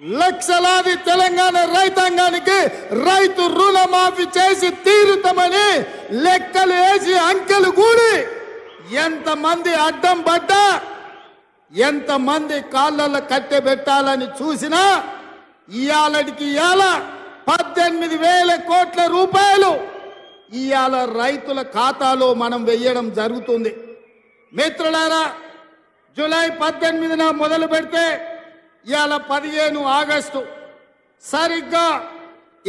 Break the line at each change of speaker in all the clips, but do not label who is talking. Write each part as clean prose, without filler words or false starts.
లక్షలాది తెలంగాణ రైతాంగానికి రైతు రుణమాఫీ చేసి తీరుతామని లెక్కలు వేసి అంకెలు కూడి ఎంతమంది అడ్డం పడ్డా ఎంతమంది కాళ్ళల్లో కట్టెబెట్టాలని చూసినా ఇయాలటికి ఇయాల 18,000 కోట్ల రూపాయలు ఇయాల రైతుల ఖాతాలో మనం వెయ్యడం జరుగుతుంది. మిత్రులారా, జూలై 18న మొదలు పెడితే ఇవాళ 15 ఆగస్టు, సరిగ్గా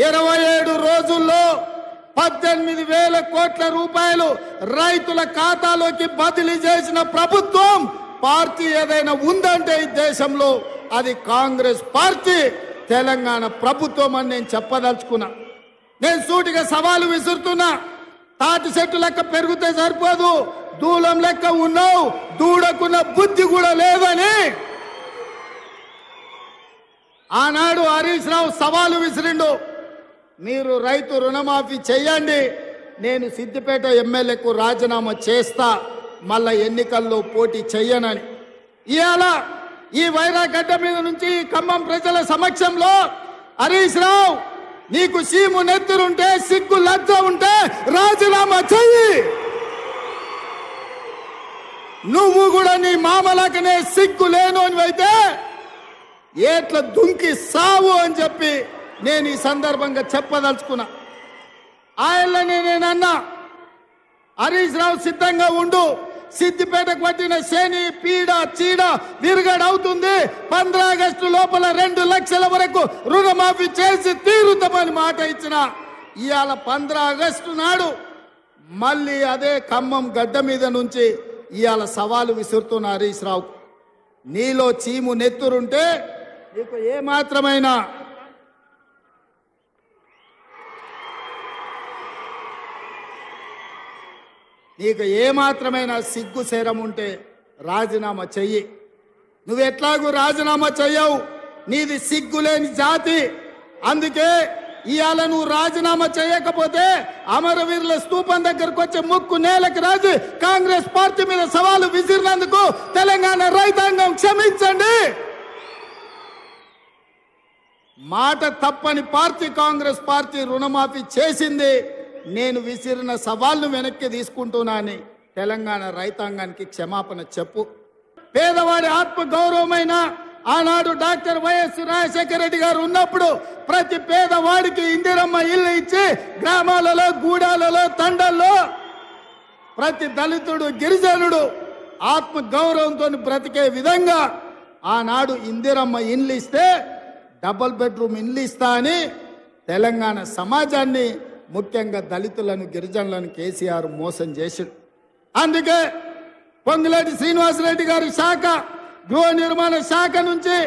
27 రోజుల్లో 18,000 కోట్ల రూపాయలు రైతుల ఖాతాలోకి బదిలీ చేసిన ప్రభుత్వం పార్టీ ఏదైనా ఉందంటే ఈ దేశంలో అది కాంగ్రెస్ పార్టీ, తెలంగాణ ప్రభుత్వం అని నేను చెప్పదలుచుకున్నా. నేను సూటిగా సవాలు విసురుతున్నా. తాటి చెట్టు లెక్క పెరిగితే సరిపోదు, దూలం లెక్క ఉన్నావు, దూడకున్న బుద్ధి కూడా లేదని ఆనాడు హరీష్ రావు సవాలు విసిరిండు. మీరు రైతు రుణమాఫీ చెయ్యండి, నేను సిద్దిపేట ఎమ్మెల్యేకు రాజీనామా చేస్తా, మళ్ళా ఎన్నికల్లో పోటీ చెయ్యనని. ఇవాళ ఈ వైరాగడ్డ మీద నుంచి ఖమ్మం ప్రజల సమక్షంలో హరీష్ రావు, నీకు సీము నెత్తురుంటే, సిగ్గు లజ్జ ఉంటే రాజీనామా చెయ్యి. నువ్వు కూడా నీ మామలకనే సిగ్గు లేనోనివైతే ఏట్ల దుంకి సావు అని చెప్పి నేను ఈ సందర్భంగా చెప్పదలుచుకున్నా. ఆయననే నేనన్నా, హరీష్ రావు సిద్ధంగా ఉండు, సిద్దిపేటకు పట్టిన శని పీడ చీడ విరుగడవుతుంది. 15 ఆగస్టు లోపల 2 లక్షల వరకు రుణమాఫీ చేసి తీరుతామని మాట ఇచ్చిన ఇవాళ 15 ఆగస్టు నాడు మళ్ళీ అదే ఖమ్మం గడ్డ మీద నుంచి ఇవాళ సవాలు విసురుతున్న హరీష్ రావు, నీలో చీము నెత్తురుంటే నీకు ఏమాత్రమైన సిగ్గు శరం ఉంటే రాజీనామా చెయ్యి. నువ్వు ఎట్లాగూ రాజీనామా చెయ్యవు, నీది సిగ్గులేని జాతి. అందుకే ఇవాళ నువ్వు రాజీనామా చేయకపోతే అమరవీరుల స్తూపం దగ్గరకు వచ్చే ముక్కు నేలకు రాజు కాంగ్రెస్ పార్టీ మీద సవాలు విసిరినందుకు తెలంగాణ రైతాంగం క్షమించండి. మాట తప్పని పార్టీ కాంగ్రెస్ పార్టీ రుణమాఫీ చేసింది. నేను విసిరిన సవాల్ను వెనక్కి తీసుకుంటున్నానని తెలంగాణ రైతాంగానికి క్షమాపణ చెప్పు. పేదవాడి ఆత్మ గౌరవమైన ఆనాడు డాక్టర్ వైఎస్ రాజశేఖర రెడ్డి గారు ఉన్నప్పుడు ప్రతి పేదవాడికి ఇందిరమ్మ ఇల్లు ఇచ్చి గ్రామాలలో, గూడాలలో, తండల్లో ప్రతి దళితుడు, గిరిజనుడు ఆత్మ గౌరవంతో బ్రతికే విధంగా ఆనాడు ఇందిరమ్మ ఇల్లు ఇస్తే, డబుల్ బెడ్రూమ్ ఇల్లు ఇస్తా అని తెలంగాణ సమాజాన్ని, ముఖ్యంగా దళితులను, గిరిజనులను కేసీఆర్ మోసం చేశాడు. అందుకే పొంగులేటి శ్రీనివాసరెడ్డి గారి శాఖ, గృహ నిర్మాణ శాఖ నుంచి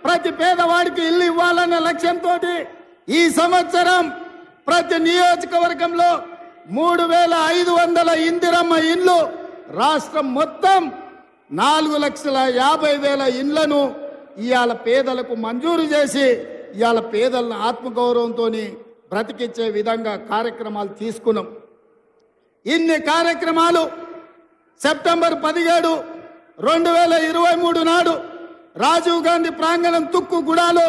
ప్రతి పేదవాడికి ఇల్లు ఇవ్వాలన్న లక్ష్యంతో ఈ సంవత్సరం ప్రతి నియోజకవర్గంలో 3,500 ఇందిరమ్మ ఇండ్లు, రాష్ట్రం మొత్తం 4,50,000 ఇండ్లను ఇవాళ పేదలకు మంజూరు చేసి ఇవాళ పేదలను ఆత్మగౌరవంతో బ్రతికించే విధంగా కార్యక్రమాలు తీసుకున్నాం. ఇన్ని కార్యక్రమాలు సెప్టెంబర్ 17, 2023 నాడు రాజీవ్ గాంధీ ప్రాంగణం తుక్కుగూడలో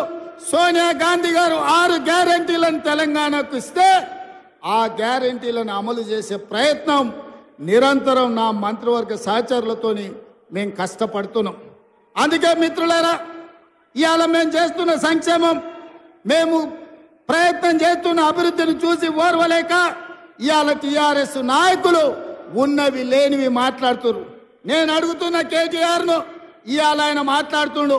సోనియా గాంధీ గారు 6 గ్యారెంటీలను తెలంగాణకు ఇస్తే ఆ గ్యారెంటీలను అమలు చేసే ప్రయత్నం నిరంతరం నా మంత్రివర్గ సహచరులతోని మేము కష్టపడుతున్నాం. అందుకే మిత్రులారా, ఇవాళ మేము చేస్తున్న సంక్షేమం, మేము ప్రయత్నం చేస్తున్న అభివృద్ధిని చూసి ఓర్వలేక ఇవాళ టీఆర్ఎస్ నాయకులు ఉన్నవి లేనివి మాట్లాడుతున్నారు. నేను అడుగుతున్న కేటీఆర్ను, ఇవాళ ఆయన మాట్లాడుతుండు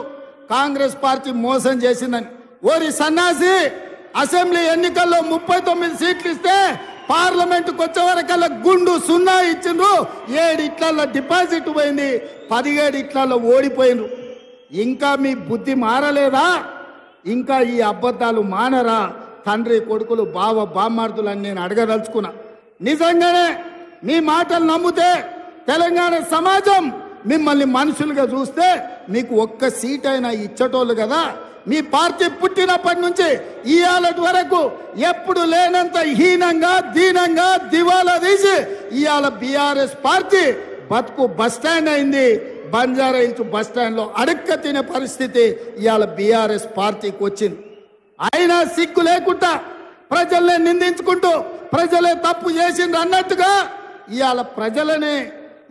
కాంగ్రెస్ పార్టీ మోసం చేసిందని. ఓరి సన్నాసి, అసెంబ్లీ ఎన్నికల్లో 39 సీట్లు ఇస్తే పార్లమెంటుకు వచ్చే వరకల్లా గుండు 0 ఇచ్చిండ్రు. 7 ఇట్లలో డిపాజిట్ పోయింది, 17 ఇట్లలో ఓడిపోయిండ్రు. ఇంకా మీ బుద్ధి మారలేదా? ఇంకా ఈ అబద్ధాలు మానరా? తండ్రి కొడుకులు, బావ బామ్మార్దులు అని నేను అడగదలుచుకున్నా. నిజంగానే మీ మాటలు నమ్మితే తెలంగాణ సమాజం మిమ్మల్ని మనుషులుగా చూస్తే మీకు ఒక్క సీట్ అయినా ఇచ్చటోళ్ళు కదా. మీ పార్టీ పుట్టినప్పటి నుంచి ఇవాళటి వరకు ఎప్పుడు లేనంత హీనంగా, దీనంగా దివాలా తీసి ఇవాళ బీఆర్ఎస్ పార్టీ బతుకు బస్టాండ్ అయింది. బంజారా హిల్స్ బస్ స్టాండ్లో అడక్క తినే పరిస్థితి ఇవాళ బీఆర్ఎస్ పార్టీకి వచ్చింది. అయినా సిగ్గు లేకుండా ప్రజల్ని నిందించుకుంటూ ప్రజలే తప్పు చేసిండ్రు అన్నట్టుగా ఇవాళ ప్రజలనే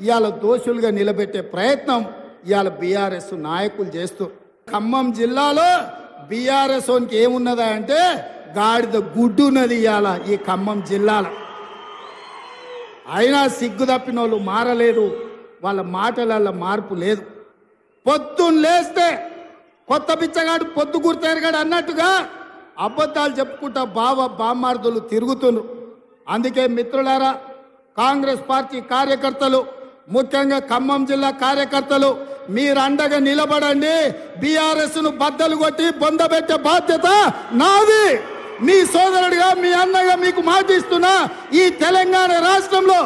ఇవాళ దోషులుగా నిలబెట్టే ప్రయత్నం ఇవాళ బీఆర్ఎస్ నాయకులు చేస్తూ. ఖమ్మం జిల్లాలో బీఆర్ఎస్ ఓనికి ఏమున్నదా అంటే గాడిద గుడ్డు ఉన్నది ఇవాళ ఈ ఖమ్మం జిల్లాలో. అయినా సిగ్గు తప్పిన వాళ్ళు మారలేదు, వాళ్ళ మాటలలో మార్పు లేదు. పొద్దున్న లేస్తే కొత్త బిచ్చగాడు పొద్దు గుర్తెరగాడు అన్నట్టుగా అబద్ధాలు చెప్పుకుంటా బామ్మార్దులు తిరుగుతున్నారు. అందుకే మిత్రులారా, కాంగ్రెస్ పార్టీ కార్యకర్తలు, ముఖ్యంగా ఖమ్మం జిల్లా కార్యకర్తలు మీరు అండగా నిలబడండి. బీఆర్ఎస్ ను బద్దలు కొట్టి బొందబెట్టే బాధ్యత నాది. మీ సోదరుడిగా మీ అన్నగా మీకు మాటిస్తున్నా, ఈ తెలంగాణ రాష్ట్రంలో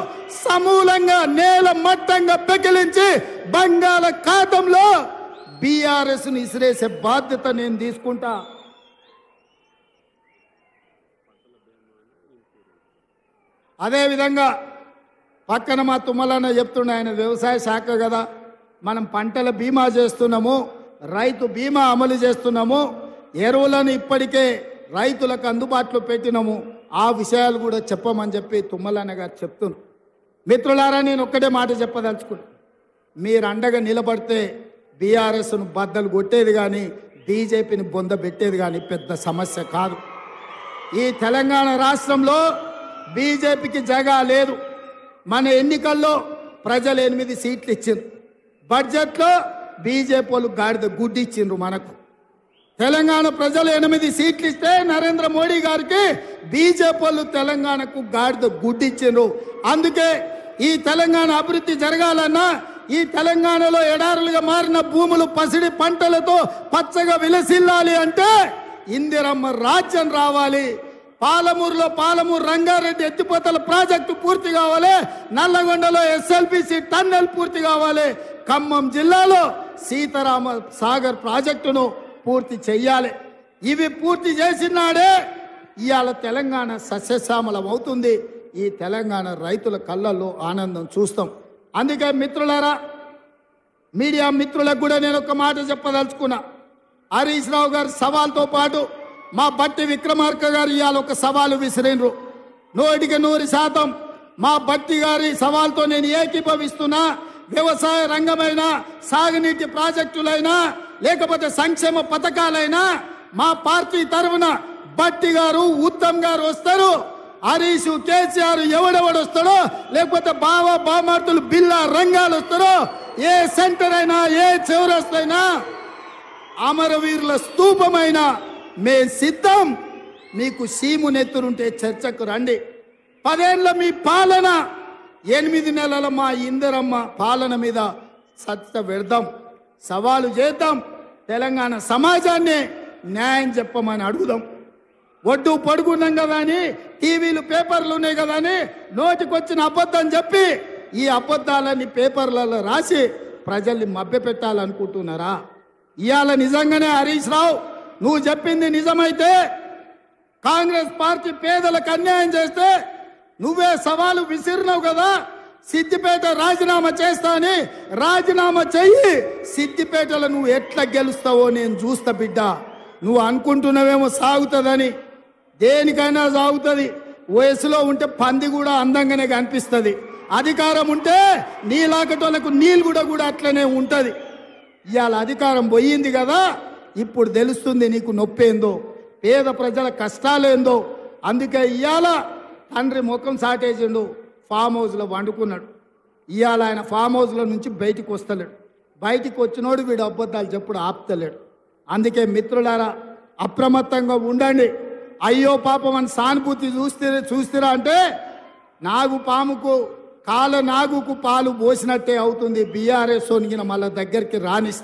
సమూలంగా నేల మట్టంగా పెకిలించి బంగాళాఖాతంలో బీఆర్ఎస్ ను ఇసిరేసే బాధ్యత నేను తీసుకుంటా. అదేవిధంగా పక్కన మా తుమ్మలన్న చెప్తుండే, ఆయన వ్యవసాయ శాఖ కదా, మనం పంటల బీమా చేస్తున్నాము, రైతు బీమా అమలు చేస్తున్నాము, ఎరువులను ఇప్పటికే రైతులకు అందుబాటులో పెట్టినాము, ఆ విషయాలు కూడా చెప్పమని చెప్పి తుమ్మలన్న గారు చెప్తున్నారు. మిత్రులారా, నేను ఒక్కటే మాట చెప్పదలుచుకున్నా, మీరు అండగా నిలబడితే బీఆర్ఎస్ను బద్దలు కొట్టేది కానీ బీజేపీని బొందబెట్టేది కానీ పెద్ద సమస్య కాదు. ఈ తెలంగాణ రాష్ట్రంలో బీజేపీకి జగా లేదు. మన ఎన్నికల్లో ప్రజలు 8 సీట్లు ఇచ్చిండ్రు, బడ్జెట్లో బీజేపీ వాళ్ళు గాడిద గుడ్డి ఇచ్చిండ్రు. మనకు తెలంగాణ ప్రజలు 8 సీట్లు ఇస్తే నరేంద్ర మోడీ గారికి బీజేపీ వాళ్ళు తెలంగాణకు గాడిద గుడ్డి ఇచ్చిండ్రు. అందుకే ఈ తెలంగాణ అభివృద్ధి జరగాలన్నా, ఈ తెలంగాణలో ఎడారులుగా మారిన భూములు పసిడి పంటలతో పచ్చగా విలసిల్లాలి అంటే ఇందిరమ్మ రాజ్యం రావాలి. పాలమూరు రంగారెడ్డి ఎత్తిపోతల ప్రాజెక్టు పూర్తి కావాలి, నల్లగొండలో ఎస్ఎల్బిసి టన్నెల్ పూర్తి కావాలి, ఖమ్మం జిల్లాలో సీతారామ సాగర్ ప్రాజెక్టును పూర్తి చెయ్యాలి. ఇవి పూర్తి చేసినాడే ఇవాళ తెలంగాణ సస్యశ్యామలం అవుతుంది. ఈ తెలంగాణ రైతుల కళ్ళల్లో ఆనందం చూస్తాం. అందుకే మిత్రులారా, మీడియా మిత్రులకు కూడా నేను ఒక మాట చెప్పదలుచుకున్నా. హరీష్ రావు గారి సవాల్తో పాటు మా బట్టి విక్రమార్క గారు ఇవాళ ఒక సవాలు విసిరినరు. 100% మా బట్టి గారి సవాల్తో నేను ఏకీభవిస్తున్నా. వ్యవసాయ రంగమైనా, సాగునీటి ప్రాజెక్టులైనా, లేకపోతే సంక్షేమ పథకాలైనా మా పార్టీ తరఫున బట్టి గారు, ఉత్తమ్ గారు వస్తారు. హరీష్, కేసీఆర్ ఎవడెవడు వస్తాడో, లేకపోతే బామార్తులు బిల్లా రంగాలు వస్తారో, ఏ సెంటర్ అయినా, ఏ చౌరస్తైనా, అమరవీరుల స్తూపమైనా మే సిద్ధం. మీకు సీము నెత్తురుంటే చర్చకు రండి. 10 ఏళ్ల మీ పాలన, 8 నెలల మా ఇందిరమ్మ పాలన మీద సత్త పెడదాం, సవాలు చేద్దాం. తెలంగాణ సమాజాన్ని న్యాయం చెప్పమని అడుగుదాం. ఒడ్డు పడుకున్నాం కదా అని, టీవీలు పేపర్లు ఉన్నాయి కదా అని నోటికొచ్చిన అబద్ధం చెప్పి ఈ అబద్ధాలన్నీ పేపర్లలో రాసి ప్రజల్ని మభ్యపెట్టాలనుకుంటున్నారా? ఇవాళ నిజంగానే హరీష్ రావు, నువ్వు చెప్పింది నిజమైతే, కాంగ్రెస్ పార్టీ పేదలకు అన్యాయం చేస్తే నువ్వే సవాలు విసిరినావు కదా, సిద్దిపేట రాజీనామా చేస్తా అని రాజీనామా చెయ్యి. సిద్దిపేటలో నువ్వు ఎట్లా గెలుస్తావో నేను చూస్తా బిడ్డ. నువ్వు అనుకుంటున్నావేమో సాగుతుందని, దేనికైనా సాగుతుంది. వయసులో ఉంటే పంది కూడా అందంగానే కనిపిస్తుంది. అధికారం ఉంటే నీలాకటోళ్ళకు నీళ్ళు కూడా అట్లనే ఉంటుంది. ఇవాళ అధికారం పోయింది కదా, ఇప్పుడు తెలుస్తుంది నీకు నొప్పేందో, పేద ప్రజల కష్టాలేందో. అందుకే ఇవాళ తండ్రి ముఖం సాటేసిండు, ఫామ్ హౌస్లో వండుకున్నాడు. ఇవాళ ఆయన ఫామ్ హౌస్లో నుంచి బయటికి వస్తలేడు. బయటికి వచ్చినోడు వీడు అబద్ధాలు చెప్పుడు ఆపుతలేడు. అందుకే మిత్రులారా, అప్రమత్తంగా ఉండండి. అయ్యో పాపం అని సానుభూతి చూస్తారా అంటే నాగుపాముకు నాగుకు పాలు పోసినట్టే అవుతుంది. బీఆర్ఎస్ మళ్ళీ దగ్గరికి రానిస్తే